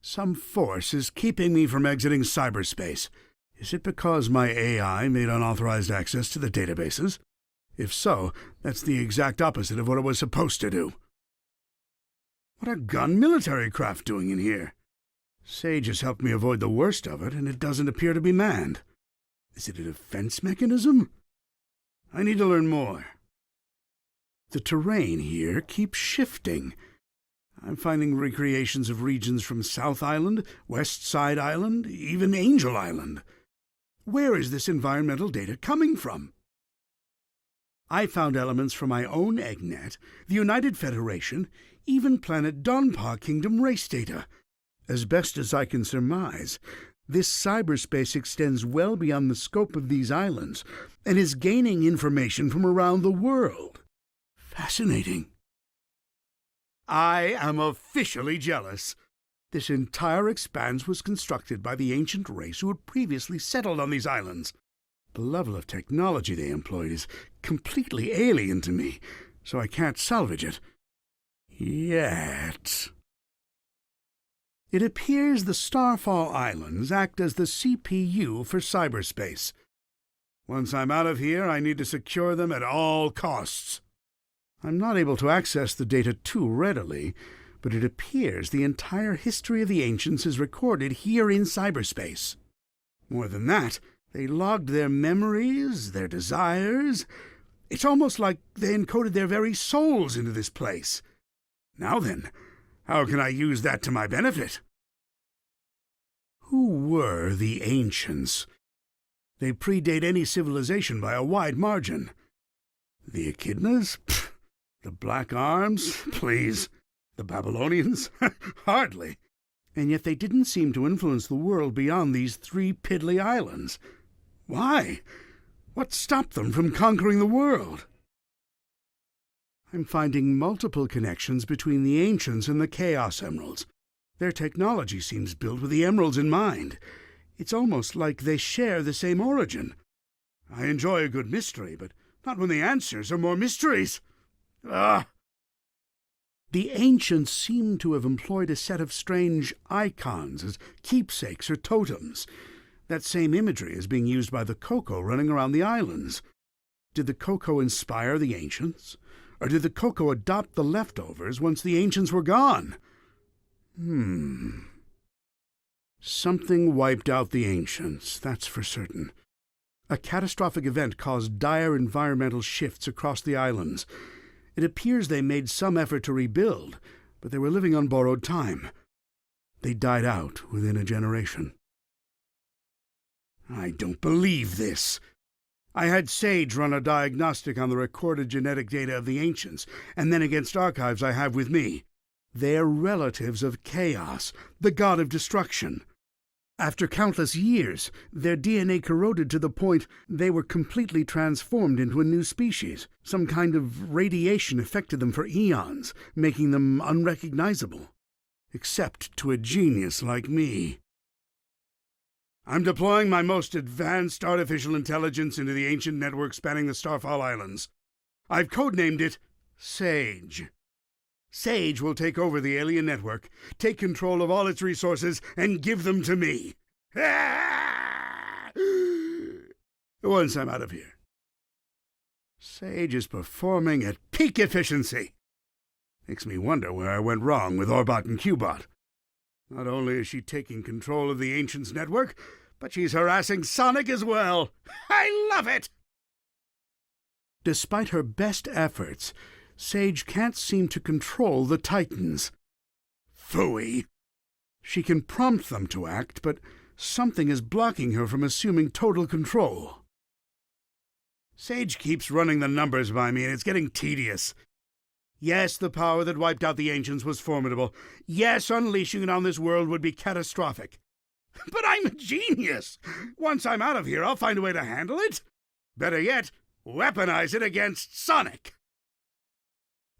Some force is keeping me from exiting cyberspace. Is it because my AI made unauthorized access to the databases? If so, that's the exact opposite of what it was supposed to do. What are gun military craft doing in here? Sage has helped me avoid the worst of it, and it doesn't appear to be manned. Is it a defense mechanism? I need to learn more. The terrain here keeps shifting. I'm finding recreations of regions from South Island, West Side Island, even Angel Island. Where is this environmental data coming from? I found elements from my own EggNet, the United Federation, even planet Donpa Kingdom race data. As best as I can surmise, this cyberspace extends well beyond the scope of these islands and is gaining information from around the world. Fascinating. I am officially jealous. This entire expanse was constructed by the ancient race who had previously settled on these islands. The level of technology they employed is completely alien to me, so I can't salvage it. Yet. It appears the Starfall Islands act as the CPU for cyberspace. Once I'm out of here, I need to secure them at all costs. I'm not able to access the data too readily, but it appears the entire history of the ancients is recorded here in cyberspace. More than that, they logged their memories, their desires. It's almost like they encoded their very souls into this place. Now then, how can I use that to my benefit? Who were the ancients? They predate any civilization by a wide margin. The Echidnas? Pfft. The Black Arms? Please. The Babylonians? Hardly. And yet they didn't seem to influence the world beyond these 3 piddly islands. Why? What stopped them from conquering the world? I'm finding multiple connections between the ancients and the Chaos Emeralds. Their technology seems built with the emeralds in mind. It's almost like they share the same origin. I enjoy a good mystery, but not when the answers are more mysteries. Ah! The ancients seem to have employed a set of strange icons as keepsakes or totems. That same imagery is being used by the Coco running around the islands. Did the Coco inspire the ancients? Or did the Coco adopt the leftovers once the ancients were gone? Something wiped out the ancients, that's for certain. A catastrophic event caused dire environmental shifts across the islands. It appears they made some effort to rebuild, but they were living on borrowed time. They died out within a generation. I don't believe this. I had Sage run a diagnostic on the recorded genetic data of the ancients, and then against archives I have with me. They're relatives of Chaos, the god of destruction. After countless years, their DNA corroded to the point they were completely transformed into a new species. Some kind of radiation affected them for eons, making them unrecognizable. Except to a genius like me. I'm deploying my most advanced artificial intelligence into the ancient network spanning the Starfall Islands. I've codenamed it Sage. Sage will take over the alien network, take control of all its resources, and give them to me. Once I'm out of here. Sage is performing at peak efficiency. Makes me wonder where I went wrong with Orbot and Qbot. Not only is she taking control of the Ancients' network, but she's harassing Sonic as well. I love it! Despite her best efforts, Sage can't seem to control the Titans. Phooey! She can prompt them to act, but something is blocking her from assuming total control. Sage keeps running the numbers by me, and it's getting tedious. Yes, the power that wiped out the Ancients was formidable. Yes, unleashing it on this world would be catastrophic. But I'm a genius! Once I'm out of here, I'll find a way to handle it. Better yet, weaponize it against Sonic!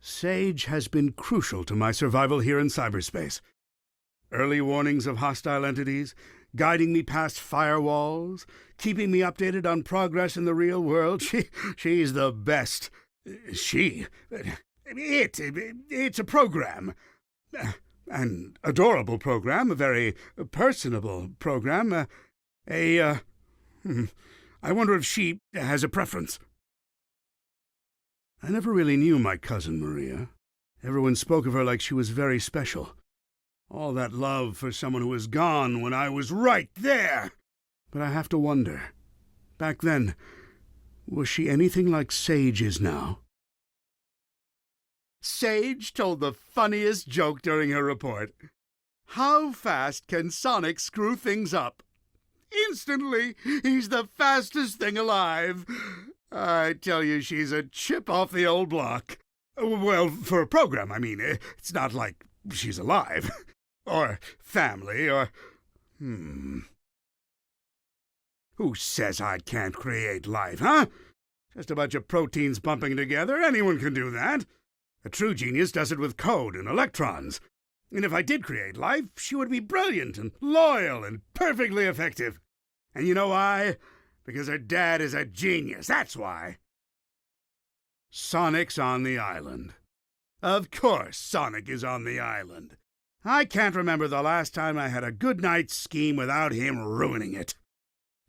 Sage has been crucial to my survival here in cyberspace. Early warnings of hostile entities, guiding me past firewalls, keeping me updated on progress in the real world. She's the best. It's a program. An adorable program, a very personable program. I wonder if she has a preference. I never really knew my cousin Maria. Everyone spoke of her like she was very special. All that love for someone who was gone when I was right there. But I have to wonder, back then, was she anything like Sage is now? Sage told the funniest joke during her report. How fast can Sonic screw things up? Instantly, he's the fastest thing alive. I tell you, she's a chip off the old block. Well, for a program, I mean. It's not like she's alive. Or family, or... Who says I can't create life, huh? Just a bunch of proteins bumping together. Anyone can do that. A true genius does it with code and electrons. And if I did create life, she would be brilliant and loyal and perfectly effective. And you know why? Because her dad is a genius, that's why. Sonic's on the island. Of course Sonic is on the island. I can't remember the last time I had a good night's scheme without him ruining it.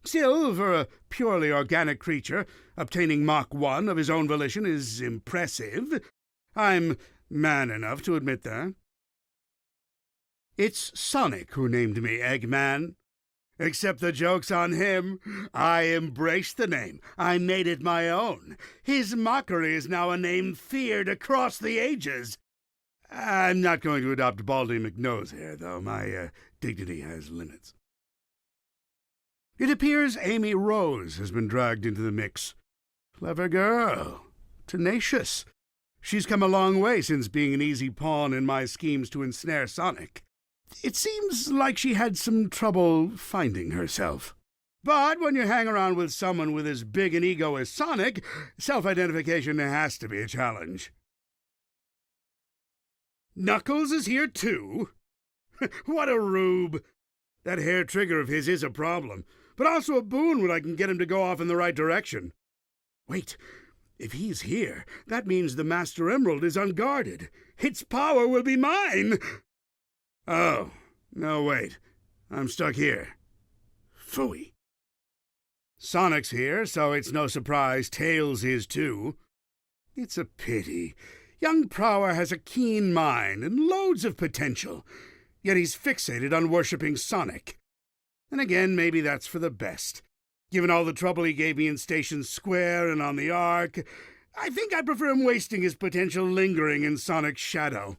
Still, for a purely organic creature, obtaining Mach 1 of his own volition is impressive. I'm man enough to admit that. It's Sonic who named me Eggman. Except the joke's on him. I embraced the name. I made it my own. His mockery is now a name feared across the ages. I'm not going to adopt Baldy McNose here, though. My dignity has limits. It appears Amy Rose has been dragged into the mix. Clever girl. Tenacious. She's come a long way since being an easy pawn in my schemes to ensnare Sonic. It seems like she had some trouble finding herself. But when you hang around with someone with as big an ego as Sonic, self-identification has to be a challenge. Knuckles is here too? What a rube! That hair trigger of his is a problem, but also a boon when I can get him to go off in the right direction. Wait, if he's here, that means the Master Emerald is unguarded. Its power will be mine! Oh, no wait, I'm stuck here. Phooey. Sonic's here, so it's no surprise Tails is too. It's a pity. Young Prower has a keen mind and loads of potential, yet he's fixated on worshipping Sonic. And again, maybe that's for the best. Given all the trouble he gave me in Station Square and on the Ark, I think I prefer him wasting his potential lingering in Sonic's shadow.